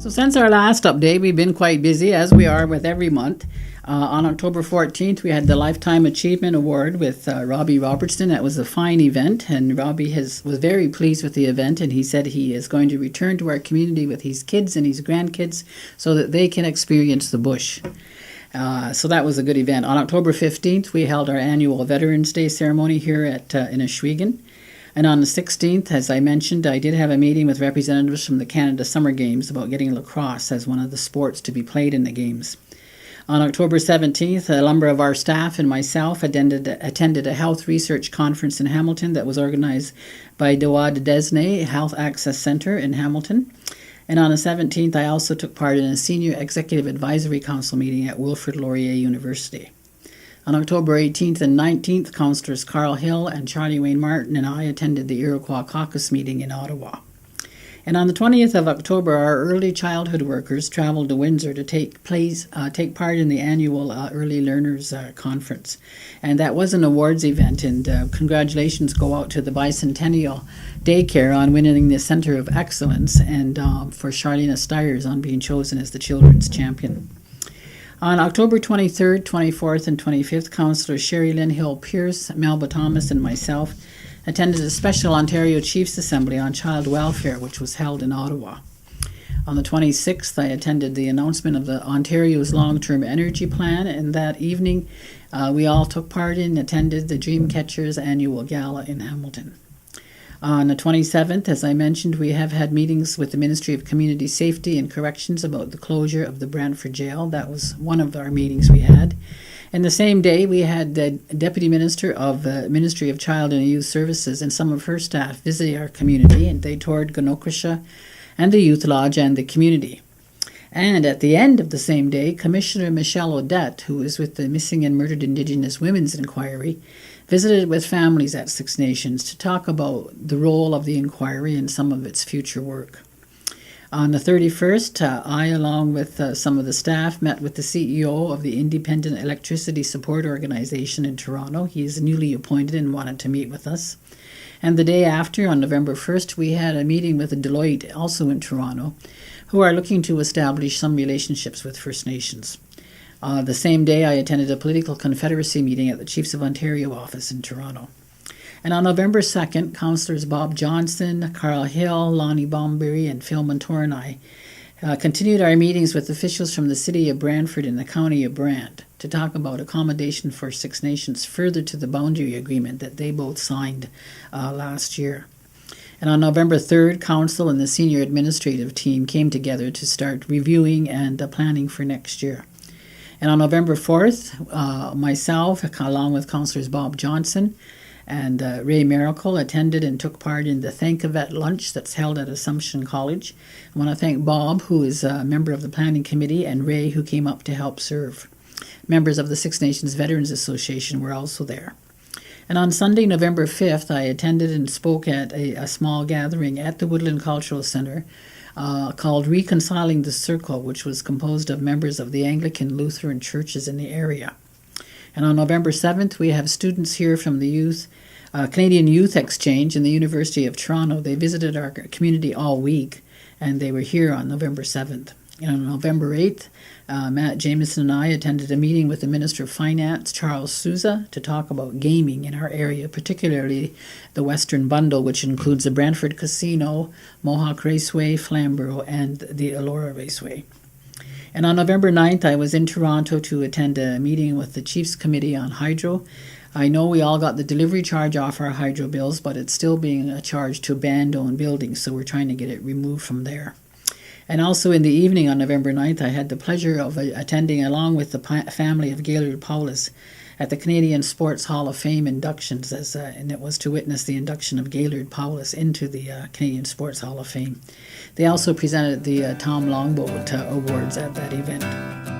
So since our last update, we've been quite busy, as we are with every month. On October 14th, we had the Lifetime Achievement Award with Robbie Robertson. That was a fine event, and Robbie was very pleased with the event, and he said he is going to return to our community with his kids and his grandkids so that they can experience the bush. So that was a good event. On October 15th, we held our annual Veterans Day ceremony here in Ohsweken. And on the 16th, as I mentioned, I did have a meeting with representatives from the Canada Summer Games about getting lacrosse as one of the sports to be played in the games. On October 17th, a number of our staff and myself attended a health research conference in Hamilton that was organized by Dawad Desne Health Access Center in Hamilton. And on the 17th, I also took part in a Senior Executive Advisory Council meeting at Wilfrid Laurier University. On October 18th and 19th, Councillors Carl Hill and Charlie Wayne Martin and I attended the Iroquois Caucus meeting in Ottawa. And on the 20th of October, our early childhood workers traveled to Windsor to take part in the annual Early Learners Conference. And that was an awards event, and congratulations go out to the Bicentennial Daycare on winning the Centre of Excellence, and for Charlena Stiers on being chosen as the Children's Champion. On October 23rd, 24th, and 25th, Councillors Sherry Lynn Hill Pierce, Melba Thomas, and myself attended a special Ontario Chiefs Assembly on child welfare, which was held in Ottawa. On the 26th, I attended the announcement of the Ontario's long-term energy plan, and that evening we all took part in, attended the Dreamcatchers annual gala in Hamilton. On the 27th, as I mentioned, we have had meetings with the Ministry of Community Safety and Corrections about the closure of the Brantford Jail. That was one of our meetings we had. And the same day, we had the Deputy Minister of the Ministry of Child and Youth Services and some of her staff visit our community, and they toured Gonokrisha and the Youth Lodge and the community. And at the end of the same day, Commissioner Michelle Odette, who is with the Missing and Murdered Indigenous Women's Inquiry, visited with families at Six Nations to talk about the role of the inquiry and some of its future work. On the 31st, I, along with some of the staff, met with the CEO of the Independent Electricity Support Organization in Toronto. He is newly appointed and wanted to meet with us. And the day after, on November 1st, we had a meeting with Deloitte, also in Toronto, who are looking to establish some relationships with First Nations. The same day, I attended a political confederacy meeting at the Chiefs of Ontario office in Toronto. And on November 2nd, Councillors Bob Johnson, Carl Hill, Lonnie Bomberry, and Phil Montour and I continued our meetings with officials from the City of Brantford and the County of Brant to talk about accommodation for Six Nations further to the boundary agreement that they both signed last year. And on November 3rd, Council and the Senior Administrative Team came together to start reviewing and planning for next year. And on November 4th, myself, along with Councillors Bob Johnson and Ray Miracle, attended and took part in the Thank-A-Vet lunch that's held at Assumption College. I want to thank Bob, who is a member of the Planning Committee, and Ray, who came up to help serve. Members of the Six Nations Veterans Association were also there. And on Sunday, November 5th, I attended and spoke at a small gathering at the Woodland Cultural Centre called Reconciling the Circle, which was composed of members of the Anglican Lutheran churches in the area. And on November 7th, we have students here from the Canadian Youth Exchange in the University of Toronto. They visited our community all week, and they were here on November 7th. And on November 8th, Matt Jameson and I attended a meeting with the Minister of Finance, Charles Sousa, to talk about gaming in our area, particularly the Western Bundle, which includes the Brantford Casino, Mohawk Raceway, Flamborough, and the Elora Raceway. And on November 9th, I was in Toronto to attend a meeting with the Chiefs Committee on Hydro. I know we all got the delivery charge off our hydro bills, but it's still being charged to band-owned buildings, so we're trying to get it removed from there. And also in the evening on November 9th, I had the pleasure of attending, along with the family of Gaylord Paulus, at the Canadian Sports Hall of Fame inductions, and it was to witness the induction of Gaylord Paulus into the Canadian Sports Hall of Fame. They also presented the Tom Longboat Awards at that event.